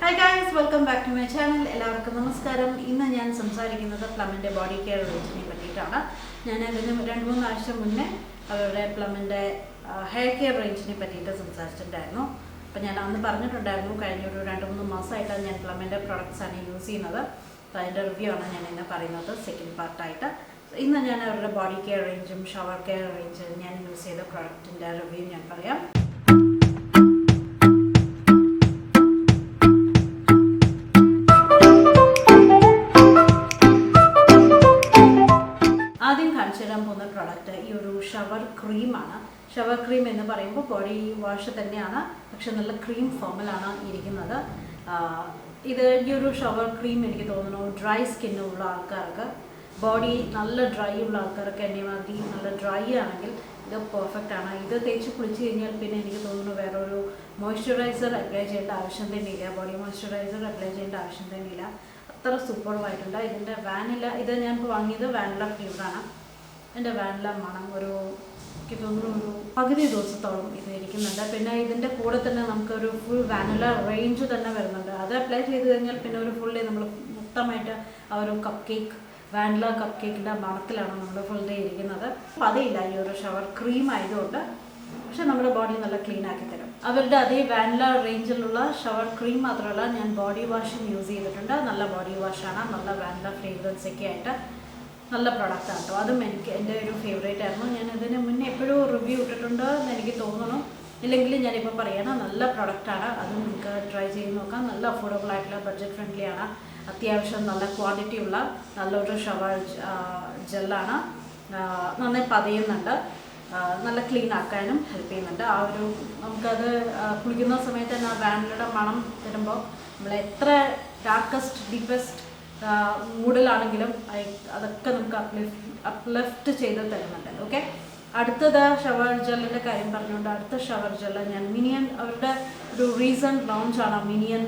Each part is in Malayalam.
Hi guys, welcome back to my channel. എല്ലാവർക്കും നമസ്കാരം. ഇന്ന് ഞാൻ സംസാരിക്കുന്നത് പ്ലമിന്റെ ബോഡി കെയർ റേഞ്ചിനെ പറ്റിയിട്ടാണ്. ഞാൻ ഇതിന് 2-3 ആഴ്ച മുന്നേ അവരുടെ പ്ലമിന്റെ ഹെയർ കെയർ റേഞ്ചിനെ പറ്റിയിട്ട് സംസാരിച്ചിട്ടുണ്ടായിരുന്നു. അപ്പോൾ ഞാൻ അന്ന് പറഞ്ഞിട്ടുണ്ടായിരുന്നു കഴിഞ്ഞ ഒരു 2-3 മാസമായിട്ടാണ് ഞാൻ പ്ലമിന്റെ പ്രോഡക്ട്സ് ആണ് യൂസ് ചെയ്യുന്നത്. അപ്പോൾ അതിൻ്റെ റിവ്യൂ ആണ് ഞാൻ ഇന്ന് പറയുന്നത് സെക്കൻഡ് പാർട്ടായിട്ട്. ഇന്ന് ഞാൻ അവരുടെ ബോഡി കെയർ റേഞ്ചും ഷവർ കെയർ റേഞ്ചും ഞാൻ യൂസ് ചെയ്ത പ്രോഡക്റ്റിൻ്റെ റിവ്യൂ ഞാൻ പറയാം. ആദ്യം കാണിച്ചു തരാൻ പോകുന്ന പ്രോഡക്റ്റ് ഈ ഒരു ഷവർ ക്രീമാണ്. ഷവർ ക്രീം എന്ന് പറയുമ്പോൾ ബോഡി വാഷ് തന്നെയാണ്, പക്ഷെ നല്ല ക്രീം ഫോമിലാണ് ഇരിക്കുന്നത്. ഇത് ഈ ഒരു ഷവർ ക്രീം എനിക്ക് തോന്നുന്നു ഡ്രൈ സ്കിന്നുള്ള ആൾക്കാർക്ക്, ബോഡി നല്ല ഡ്രൈ ഉള്ള ആൾക്കാർക്ക് എന്നെ മാതിരി നല്ല ഡ്രൈ ആണെങ്കിൽ ഇത് പെർഫെക്റ്റ് ആണ്. ഇത് തേച്ച് കുളിച്ച് കഴിഞ്ഞാൽ പിന്നെ എനിക്ക് തോന്നുന്നു വേറൊരു മോയ്സ്ചറൈസർ അപ്ലൈ ചെയ്യേണ്ട ആവശ്യം തന്നെയില്ല, ബോഡി മോയ്സ്ചറൈസർ അപ്ലൈ ചെയ്യേണ്ട ആവശ്യം തന്നെയില്ല. അത്ര സൂപ്പർവായിട്ടുണ്ട്. ഇതിൻ്റെ വാനില, ഇത് ഞാൻ വാങ്ങിയത് വാനില ഫ്ലേവറാണ്. എൻ്റെ വാനില മണം എനിക്ക് തോന്നുന്നു ഒരു പകുതി ദിവസത്തോളം ഇത് ഇരിക്കുന്നുണ്ട്. പിന്നെ ഇതിൻ്റെ കൂടെ തന്നെ നമുക്കൊരു ഫുൾ വാനില റേഞ്ച് തന്നെ വരുന്നുണ്ട്. അത് അപ്ലൈ ചെയ്ത് കഴിഞ്ഞാൽ പിന്നെ ഒരു ഫുൾ ഡേ നമ്മൾ മൊത്തമായിട്ട് ആ ഒരു കപ്പ് കേക്ക്, വാനില കപ്പ് കേക്കിൻ്റെ മണത്തിലാണ് നമ്മൾ ഫുൾ ഡേ ഇരിക്കുന്നത്. അപ്പോൾ അതില്ല ഈ ഒരു ഷവർ ക്രീം ആയതുകൊണ്ട്, പക്ഷെ നമ്മുടെ ബോഡി നല്ല ക്ലീൻ ആക്കി തരും. അവരുടെ അതേ വാനില റേഞ്ചിലുള്ള ഷവർ ക്രീം മാത്രമല്ല, ഞാൻ ബോഡി വാഷും യൂസ് ചെയ്തിട്ടുണ്ട്. നല്ല ബോഡി വാഷാണ്, നല്ല വാനില ഫ്ലേവേഴ്സ് ഒക്കെ ആയിട്ട് നല്ല പ്രൊഡക്റ്റാണ് കേട്ടോ. അതും എൻ്റെ ഒരു ഫേവറേറ്റ് ആയിരുന്നു. ഞാൻ ഇതിന് മുന്നേ എപ്പോഴും റിവ്യൂ ഇട്ടിട്ടുണ്ട് എന്ന് എനിക്ക് തോന്നുന്നു. ഇല്ലെങ്കിൽ ഞാനിപ്പോൾ പറയണം, നല്ല പ്രൊഡക്റ്റാണ്. അതും നിങ്ങൾക്ക് ട്രൈ ചെയ്ത് നോക്കാം. നല്ല അഫോർഡബിൾ ആയിട്ടുള്ള, ബഡ്ജറ്റ് ഫ്രണ്ട്ലി ആണ്. അത്യാവശ്യം നല്ല ക്വാണ്ടിറ്റി ഉള്ള നല്ലൊരു ഷവർ ജെല്ലാണ്. നന്നായി പതയുന്നുണ്ട്, നല്ല ക്ലീൻ ആക്കാനും ഹെൽപ്പ് ചെയ്യുന്നുണ്ട്. ആ ഒരു നമുക്കത് കുളിക്കുന്ന സമയത്ത് തന്നെ ആ വാനിലയുടെ മണം വരുമ്പോൾ നമ്മൾ എത്ര ഡാർക്കസ്റ്റ് ഡീപ്പസ്റ്റ് മൂഡിലാണെങ്കിലും അതൊക്കെ നമുക്ക് അപ്ലിഫ്റ്റ് ചെയ്ത് തരുന്നുണ്ട്. ഓക്കെ, അടുത്തത് ഷവർ ജെല്ലിൻ്റെ കാര്യം പറഞ്ഞുകൊണ്ട് അടുത്ത ഷവർ ജെല്ല് ഞാൻ മിനിയൻ, അവരുടെ ഒരു റീസെൻറ്റ് ലോഞ്ചാണ് minion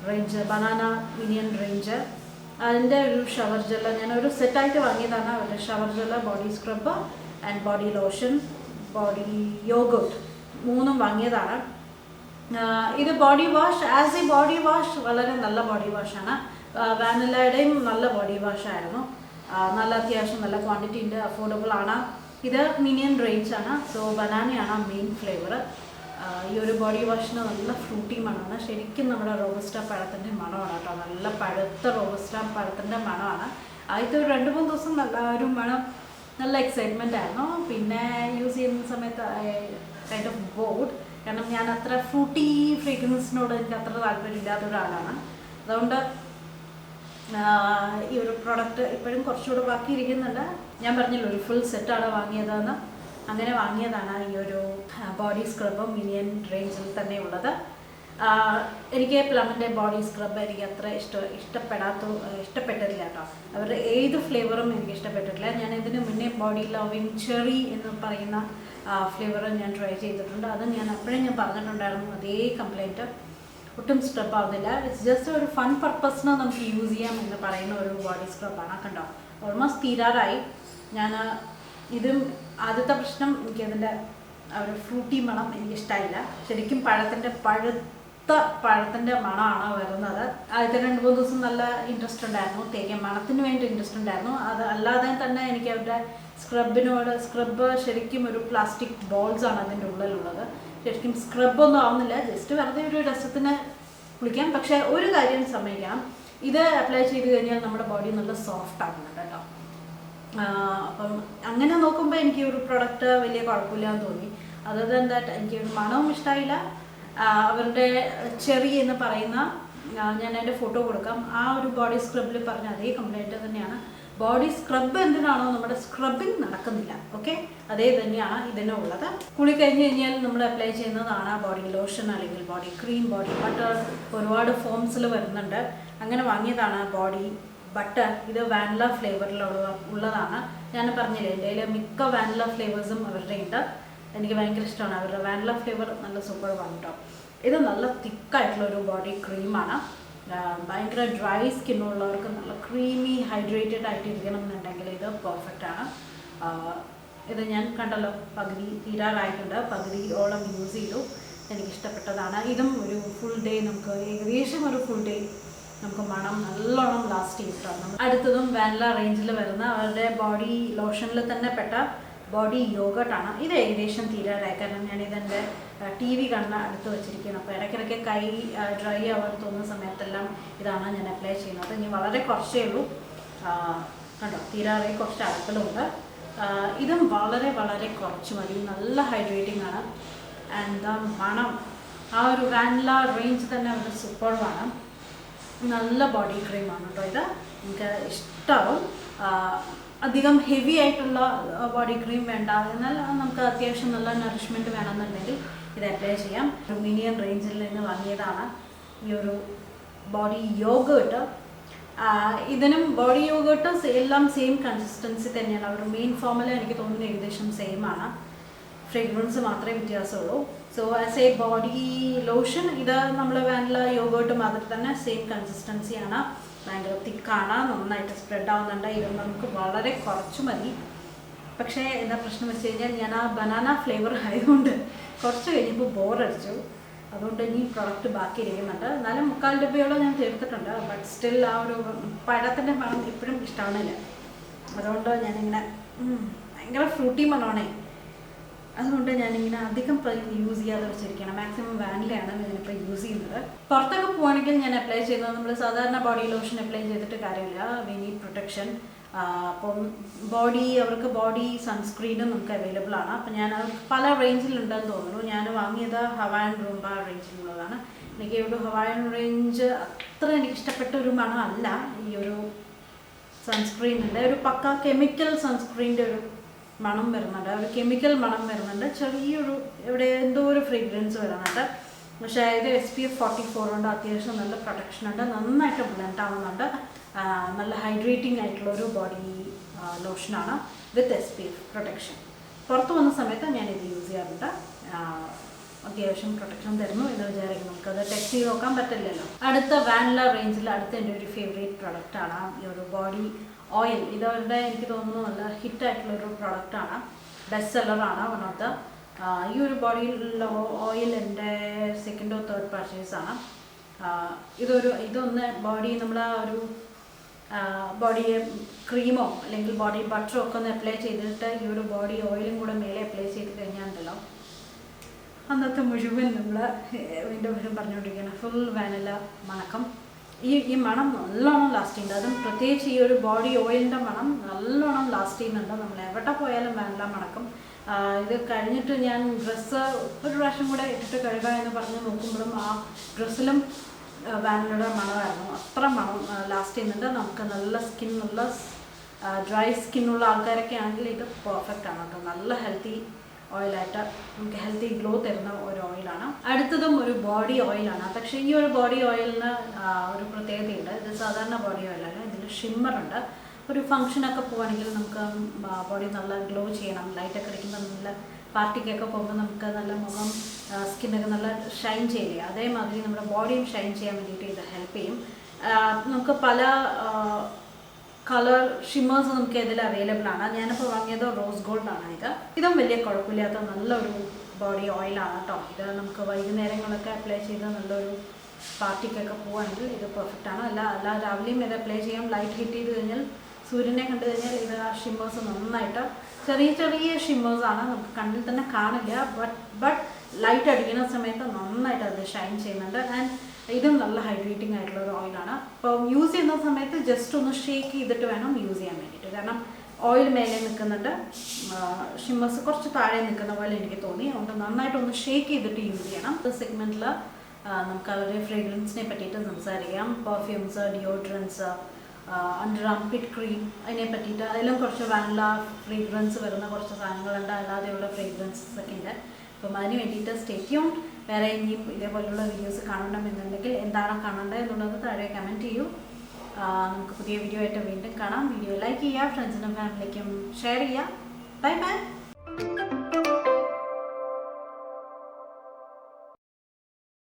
range, banana minion range. അതിൻ്റെ ഒരു ഷവർ ജെല്ല് ഞാനൊരു സെറ്റായിട്ട് വാങ്ങിയതാണ്. അവരുടെ shower gel, body scrub and body lotion, body yogurt, 3ഉം വാങ്ങിയതാണ്. ഇത് body wash, as a body wash വളരെ നല്ല ബോഡി വാഷാണ്. വാനിലയുടെയും നല്ല ബോഡി വാഷായിരുന്നു. നല്ല അത്യാവശ്യം നല്ല ക്വാണ്ടിറ്റി ഉണ്ട്, അഫോർഡബിൾ ആണ്. ഇത് മിനിയൻ റേഞ്ച് ആണ്. സോ ബനാനയാണ് മെയിൻ ഫ്ലേവർ. ഈ ഒരു ബോഡി വാഷിന് നല്ല ഫ്രൂട്ടി മണമാണ്. ശരിക്കും നമ്മുടെ റോബസ്റ്റ പഴത്തിൻ്റെ മണമാണ് കേട്ടോ. നല്ല പഴുത്ത റോബസ്റ്റ പഴത്തിൻ്റെ മണമാണ്. ആദ്യത്തെ ഒരു 2-3 ദിവസം നല്ല ഒരു മണം, നല്ല എക്സൈറ്റ്മെൻ്റ് ആയിരുന്നു. പിന്നെ യൂസ് ചെയ്യുന്ന സമയത്ത് കൈൻഡ് ഓഫ് ബോർഡ്, കാരണം ഞാൻ അത്ര ഫ്രൂട്ടി ഫ്രേഗ്രൻസിനോട് എനിക്ക് അത്ര താല്പര്യമില്ലാത്ത ഒരാളാണ്. അതുകൊണ്ട് ഈ ഒരു പ്രോഡക്റ്റ് ഇപ്പോഴും കുറച്ചുകൂടെ ബാക്കി ഇരിക്കുന്നുണ്ട്. ഞാൻ പറഞ്ഞില്ല ഒരു ഫുൾ സെറ്റാണ് വാങ്ങിയതെന്ന്. അങ്ങനെ വാങ്ങിയതാണ് ഈ ഒരു ബോഡി സ്ക്രബ്ബ് മിനിയൻ റേഞ്ചിൽ തന്നെ ഉള്ളത്. എനിക്ക് പ്ലമിൻ്റെ ബോഡി സ്ക്രബ്ബ് എനിക്ക് അത്ര ഇഷ്ടപ്പെട്ടിട്ടില്ല കേട്ടോ. അവരുടെ ഏത് ഫ്ലേവറും എനിക്ക് ഇഷ്ടപ്പെട്ടിട്ടില്ല. ഞാൻ ഇതിന് മുന്നേ ബോഡി ലവിങ് ചെറി എന്ന് പറയുന്ന ഫ്ലേവർ ഞാൻ ട്രൈ ചെയ്തിട്ടുണ്ട്. അത് ഞാൻ അപ്പോഴേ ഞാൻ പറഞ്ഞിട്ടുണ്ടായിരുന്നു, അതേ കംപ്ലൈൻറ്റ്, ഒട്ടും സ്ക്രബ് ആവുന്നില്ല. ഇറ്റ്സ് ജസ്റ്റ് ഒരു ഫൺ പർപ്പസിന് നമുക്ക് യൂസ് ചെയ്യാം എന്ന് പറയുന്ന ഒരു ബോഡി സ്ക്രബാണ്. കണ്ടോ, ഓൾമോസ്റ്റ് തീരാറായി. ഞാൻ ഇതും ആദ്യത്തെ പ്രശ്നം, എനിക്കതിൻ്റെ ഒരു ഫ്രൂട്ടി മണം എനിക്കിഷ്ടമായില്ല. ശരിക്കും പഴുത്ത പഴത്തിൻ്റെ മണമാണ് വരുന്നത്. ആദ്യത്തെ 2-3 ദിവസം നല്ല ഇൻട്രസ്റ്റ് ഉണ്ടായിരുന്നു, തേക്കാൻ മണത്തിന് വേണ്ടി ഇൻട്രസ്റ്റ് ഉണ്ടായിരുന്നു. അത് അല്ലാതെ തന്നെ എനിക്ക് അവരുടെ സ്ക്രബ്ബ് ശരിക്കും ഒരു പ്ലാസ്റ്റിക് ബോൾസാണ് അതിൻ്റെ ഉള്ളിലുള്ളത്. ശരിക്കും സ്ക്രബൊന്നും ആവുന്നില്ല, ജസ്റ്റ് വെറുതെ ഒരു രസത്തിന് കുളിക്കാം. പക്ഷേ ഒരു കാര്യം സമ്മതിക്കണം, ഇത് അപ്ലൈ ചെയ്ത് കഴിഞ്ഞാൽ നമ്മുടെ ബോഡി നല്ല സോഫ്റ്റ് ആകുന്നുണ്ട് കേട്ടോ. അപ്പം അങ്ങനെ നോക്കുമ്പോൾ എനിക്ക് ഒരു പ്രൊഡക്റ്റ് വലിയ കുഴപ്പമില്ലാന്ന് തോന്നി. അതർ ദാൻ ദാറ്റ് എനിക്ക് ഒരു മണവും ഇഷ്ടമായില്ല. അവരുടെ ചെറി എന്ന് പറയുന്ന, ഞാൻ എൻ്റെ ഫോട്ടോ കൊടുക്കാം, ആ ഒരു ബോഡി സ്ക്രബിൽ പറഞ്ഞ അതേ കംപ്ലൈൻറ്റ് തന്നെയാണ്. ബോഡി സ്ക്രബ് എന്തിനാണോ നമ്മുടെ സ്ക്രബിങ് നടക്കുന്നില്ല. ഓക്കെ, അതേ തന്നെയാണ് ഇതിനുള്ളത്. കുളി കഴിഞ്ഞ് കഴിഞ്ഞാൽ നമ്മൾ അപ്ലൈ ചെയ്യുന്നതാണ് ബോഡി ലോഷൻ അല്ലെങ്കിൽ ബോഡി ക്രീം, ബോഡി ബട്ടർ, ഒരുപാട് ഫോംസിൽ വരുന്നുണ്ട്. അങ്ങനെ വാങ്ങിയതാണ് ബോഡി ബട്ടർ. ഇത് വാനില ഫ്ലേവറിലുള്ളതാണ്. ഞാൻ പറഞ്ഞില്ലേ, എൻ്റെ കയ്യിൽ മിക്ക വാനില ഫ്ലേവേഴ്സും അവരുടെ ഉണ്ട്. എനിക്ക് ഭയങ്കര ഇഷ്ടമാണ് അവരുടെ വാനില ഫ്ലേവർ, നല്ല സൂപ്പർ കേട്ടോ. ഇത് നല്ല തിക്കായിട്ടുള്ളൊരു ബോഡി ക്രീമാണ്. ഭയങ്കര ഡ്രൈ സ്കിന്നുള്ളവർക്ക് നല്ല ക്രീമി ഹൈഡ്രേറ്റഡ് ആയിട്ട് ഇരിക്കണം എന്നുണ്ടെങ്കിൽ ഇത് പെർഫെക്റ്റാണ്. ഇത് ഞാൻ കണ്ടല്ലോ പകുതി തീരാറായിട്ടുണ്ട്, പകുതിയോളം യൂസ് ചെയ്തു. എനിക്കിഷ്ടപ്പെട്ടതാണ്. ഇതും ഒരു ഫുൾ ഡേ നമുക്ക് ഏകദേശം ഒരു ഫുൾ ഡേ നമുക്ക് മണം നല്ലോണം ലാസ്റ്റ് ചെയ്തിട്ടാണ്. അടുത്തതും വാനില റേഞ്ചിൽ വരുന്ന അവരുടെ ബോഡി ലോഷനിൽ തന്നെ പെട്ട ബോഡി യോഗട്ടാണ്. ഇത് ഏകദേശം തീരാറായി, കാരണം ഞാൻ ഇതെൻ്റെ TV കണ്ണ് അടുത്ത് വെച്ചിരിക്കുകയാണ്. അപ്പോൾ ഇടയ്ക്കിടയ്ക്ക് കൈ ഡ്രൈ ആവാൻ തോന്നുന്ന സമയത്തെല്ലാം ഇതാണ് ഞാൻ അപ്ലൈ ചെയ്യുന്നത്. ഇനി വളരെ കുറച്ചേ ഉള്ളൂ, കണ്ടോ തീരാറായി, കുറച്ച് അടുക്കലുണ്ട്. ഇതും വളരെ വളരെ കുറച്ച് മതി, നല്ല ഹൈഡ്രേറ്റിംഗ് ആണ്. ആൻഡ് മണം ആ ഒരു വാനില റേഞ്ച് തന്നെ ഒരു സൂപ്പർവാണ്. നല്ല ബോഡി ക്രീമാണ് കേട്ടോ ഇത്, എനിക്ക് ഇഷ്ടമാവും. അധികം ഹെവി ആയിട്ടുള്ള ബോഡി ക്രീം വേണ്ട, എന്നാൽ നമുക്ക് അത്യാവശ്യം നല്ല നറിഷ്മെൻറ്റ് വേണമെന്നുണ്ടെങ്കിൽ ഇത് അപ്ലൈ ചെയ്യാം. ഒരു മിനിയൻ റേഞ്ചിൽ നിന്ന് വാങ്ങിയതാണ് ഈ ഒരു ബോഡി യോഗട്ട്. ഇതിനും ബോഡി യോഗട്ട് എല്ലാം സെയിം കൺസിസ്റ്റൻസി തന്നെയാണ്. ഒരു മെയിൻ ഫോമുല എനിക്ക് തോന്നുന്നത് ഏകദേശം സെയിം ആണ്, ഫ്രേഗ്രൻസ് മാത്രമേ വ്യത്യാസമുള്ളൂ. So as a body lotion ഇത് നമ്മൾ വാനില യോഗട്ട് മാതിരി തന്നെ സെയിം കൺസിസ്റ്റൻസിയാണ്. ഭയങ്കര തിക്കാണ്, നന്നായിട്ട് സ്പ്രെഡ് ആവുന്നുണ്ട്. ഇത് നമുക്ക് വളരെ കുറച്ച് മതി. പക്ഷേ എന്താ പ്രശ്നം വെച്ച് കഴിഞ്ഞാൽ ഞാൻ ആ ബനാന ഫ്ലേവർ ആയതുകൊണ്ട് കുറച്ച് കഴിഞ്ഞപ്പോൾ ബോറടിച്ചു. അതുകൊണ്ട് ഇനി പ്രൊഡക്റ്റ് ബാക്കി ഇരിക്കുന്നുണ്ട്. എന്നാലും 3/4 രൂപയോളം ഞാൻ തീർത്തിട്ടുണ്ട്. ബട്ട് സ്റ്റിൽ ആ ഒരു പഴത്തിൻ്റെ മണം ഇപ്പോഴും ഇഷ്ടമാവുന്നില്ല. അതുകൊണ്ട് ഞാനിങ്ങനെ ഭയങ്കര ഫ്രൂട്ടി മണമാണേ, അതുകൊണ്ട് ഞാനിങ്ങനെ അധികം യൂസ് ചെയ്യാതെ വെച്ചിരിക്കണം. മാക്സിമം വാനിലയാണ് ഞാനിപ്പോൾ യൂസ് ചെയ്യുന്നത്. പുറത്തൊക്കെ പോവുകയാണെങ്കിൽ ഞാൻ അപ്ലൈ ചെയ്യുന്നത് നമ്മൾ സാധാരണ ബോഡി ലോഷൻ അപ്ലൈ ചെയ്തിട്ട് കാര്യമില്ല, വി നീഡ് പ്രൊട്ടക്ഷൻ. അപ്പം അവർക്ക് ബോഡി സൺസ്ക്രീനും നമുക്ക് അവൈലബിൾ ആണ്. അപ്പം ഞാൻ പല റേഞ്ചിലുണ്ടെന്ന് തോന്നുന്നു. ഞാൻ വാങ്ങിയത് ഹവായൻ റൂംബ റേഞ്ചിലുള്ളതാണ്. എനിക്ക് ഒരു ഹവായൻ റേഞ്ച് അത്ര എനിക്കിഷ്ടപ്പെട്ട ഒരു മണമല്ല ഈ ഒരു സൺസ്ക്രീനിൻ്റെ. ഒരു പക്ക കെമിക്കൽ സൺസ്ക്രീനിൻ്റെ ഒരു മണം വരുന്നുണ്ട്, ഒരു കെമിക്കൽ മണം വരുന്നുണ്ട്, ചെറിയൊരു ഇവിടെ എന്തോ ഒരു ഫ്രേഗ്രൻസ് വരുന്നുണ്ട്. പക്ഷേ ഇത് SPF 44 ഉണ്ട്, അത്യാവശ്യം നല്ല പ്രൊട്ടക്ഷൻ ഉണ്ട്, നന്നായിട്ട് ബ്ലെൻഡ് ആവുന്നുണ്ട്. നല്ല ഹൈഡ്രേറ്റിംഗ് ആയിട്ടുള്ള ഒരു ബോഡി ലോഷനാണ് വിത്ത് SPF പ്രൊട്ടക്ഷൻ. പുറത്ത് വന്ന സമയത്ത് ഞാനിത് യൂസ് ചെയ്യാറുണ്ട്. അത്യാവശ്യം പ്രൊട്ടക്ഷൻ തരുന്നു എന്ന് വിചാരിക്കുന്നു. നമുക്കത് ടെസ്റ്റ് ചെയ്ത് നോക്കാൻ പറ്റില്ലല്ലോ. അടുത്ത വാനില റേഞ്ചിൽ അടുത്ത എൻ്റെ ഒരു ഫേവറേറ്റ് പ്രൊഡക്റ്റാണ് ഈ ഒരു ബോഡി ഓയിൽ. ഇതവരുടെ എനിക്ക് തോന്നുന്നു നല്ല ഹിറ്റായിട്ടുള്ളൊരു പ്രൊഡക്റ്റാണ്, ബെസ്റ്റ് സെല്ലറാണ് വൺ ഓഫ് ദ. ഈ ഒരു ബോഡി ഓയിൽ എൻ്റെ സെക്കൻഡോ തേർഡ് പർച്ചേസാണ്. ഇതൊന്ന് ബോഡി നമ്മൾ ഒരു ബോഡിയെ ക്രീമോ അല്ലെങ്കിൽ ബോഡി ബട്ടറോ ഒക്കെ ഒന്ന് അപ്ലൈ ചെയ്തിട്ട് ഈ ഒരു ബോഡി ഓയിലും കൂടെ മേലെ അപ്ലൈ ചെയ്ത് കഴിഞ്ഞാലുണ്ടല്ലോ അന്നത്തെ മുഴുവൻ നമ്മൾ വീണ്ടും പറഞ്ഞുകൊണ്ടിരിക്കുകയാണ് ഫുൾ വാനില മണക്കം. ഈ മണം നല്ലോണം ലാസ്റ്റ് ചെയ്യുന്നുണ്ട്. അതും പ്രത്യേകിച്ച് ഈ ഒരു ബോഡി ഓയിലിൻ്റെ മണം നല്ലോണം ലാസ്റ്റ് ചെയ്യുന്നുണ്ട്. നമ്മൾ എവിടെ പോയാലും വാനില മണക്കും. ഇത് കഴിഞ്ഞിട്ട് ഞാൻ ഡ്രസ്സ് ഒരു പ്രാവശ്യം കൂടെ ഇട്ടിട്ട് കഴുകുക എന്ന് പറഞ്ഞ് നോക്കുമ്പോഴും ആ ഡ്രസ്സിലും വാനിലയുടെ മണമായിരുന്നു. അത്ര മണം ലാസ്റ്റ് ചെയ്യുന്നുണ്ട്. നമുക്ക് നല്ല സ്കിന്നുള്ള ഡ്രൈ സ്കിന്നുള്ള ആൾക്കാരൊക്കെ ആണെങ്കിൽ ഇത് പെർഫെക്റ്റ് ആണ് കേട്ടോ. നല്ല ഹെൽത്തി ഓയിലായിട്ട് നമുക്ക് ഹെൽത്തി ഗ്ലോ തരുന്ന ഒരു ഓയിലാണ്. അടുത്തതും ഒരു ബോഡി ഓയിലാണ്. പക്ഷേ ഈ ഒരു ബോഡി ഓയിലിന് ഒരു പ്രത്യേകതയുണ്ട്. ഇത് സാധാരണ ബോഡി ഓയിലല്ല, ഇതിൽ ഷിമ്മറുണ്ട്. ഒരു ഫംഗ്ഷനൊക്കെ പോവുകയാണെങ്കിൽ നമുക്ക് ബോഡി നല്ല ഗ്ലോ ചെയ്യണം, ലൈറ്റൊക്കെ അടിക്കുമ്പോൾ നല്ല പാർട്ടിക്കൊക്കെ പോകുമ്പോൾ നമുക്ക് നല്ല മുഖം സ്കിന്നൊക്കെ നല്ല ഷൈൻ ചെയ്യില്ലേ, അതേമാതിരി നമ്മുടെ ബോഡിയും ഷൈൻ ചെയ്യാൻ വേണ്ടിയിട്ട് ഇത് ഹെൽപ്പ് ചെയ്യും. നമുക്ക് പല കളർ ഷിമ്മേഴ്സ് നമുക്ക് ഇതിൽ അവൈലബിൾ ആണ്. ഞാനിപ്പോൾ വാങ്ങിയത് റോസ് ഗോൾഡാണ്. ഇതും വലിയ കുഴപ്പമില്ലാത്ത നല്ലൊരു ബോഡി ഓയിലാണ് കേട്ടോ. ഇത് നമുക്ക് വൈകുന്നേരങ്ങളൊക്കെ അപ്ലൈ ചെയ്ത് നല്ലൊരു പാർട്ടിക്കൊക്കെ പോവുകയാണെങ്കിൽ ഇത് പെർഫെക്റ്റ് ആണ്. അല്ല രാവിലെയും ഇത് അപ്ലൈ ചെയ്യാം. ലൈറ്റ് ഹിറ്റ് ചെയ്ത് കഴിഞ്ഞാൽ സൂര്യനെ കണ്ടു കഴിഞ്ഞാൽ ഇത് ആ ഷിമ്മേഴ്സ് നന്നായിട്ട് ചെറിയ ഷിമ്മേഴ്സാണ്, നമുക്ക് കണ്ണിൽ തന്നെ കാണില്ല. ബട്ട് ലൈറ്റ് അടിക്കുന്ന സമയത്ത് നന്നായിട്ട് അത് ഷൈൻ ചെയ്യുന്നുണ്ട്. ആൻഡ് ഇതും നല്ല ഹൈഡ്രേറ്റിംഗ് ആയിട്ടുള്ള ഒരു ഓയിലാണ്. അപ്പോൾ യൂസ് ചെയ്യുന്ന സമയത്ത് ജസ്റ്റ് ഒന്ന് ഷേക്ക് ചെയ്തിട്ട് വേണം യൂസ് ചെയ്യാൻ വേണ്ടിയിട്ട്. കാരണം ഓയിൽ മേലെ നിൽക്കുന്നുണ്ട്, ഷിമ്മേഴ്സ് കുറച്ച് താഴെ നിൽക്കുന്ന പോലെ എനിക്ക് തോന്നി. അതുകൊണ്ട് നന്നായിട്ടൊന്ന് ഷേക്ക് ചെയ്തിട്ട് യൂസ് ചെയ്യണം. ഈ സെഗ്മെൻറ്റിൽ നമുക്ക് അവരുടെ ഫ്രേഗ്രൻസിനെ പറ്റിയിട്ട് സംസാരിക്കാം. Perfumes, deodorants, under armpit cream, അതിനെ പറ്റിയിട്ട് അതിലും കുറച്ച് വാനില ഫ്രേഗ്രൻസ് വരുന്ന കുറച്ച് സാധനങ്ങളുണ്ട്, അല്ലാതെയുള്ള ഫ്രേഗ്രൻസസ് ഒക്കെ ഉണ്ട്. അപ്പം അതിന് വേണ്ടിയിട്ട് സ്റ്റേ ട്യൂൺഡ്. വേറെ ഇനിയും ഇതേപോലെയുള്ള വീഡിയോസ് കാണണമെന്നുണ്ടെങ്കിൽ എന്താണ് കാണേണ്ടത് എന്നുള്ളത് താഴെ കമൻറ്റ് ചെയ്യൂ. നമുക്ക് പുതിയ വീഡിയോ ആയിട്ട് വീണ്ടും കാണാം. വീഡിയോ ലൈക്ക് ചെയ്യുക, ഫ്രണ്ട്സിനും ഫാമിലിക്കും ഷെയർ ചെയ്യുക. Bye bye.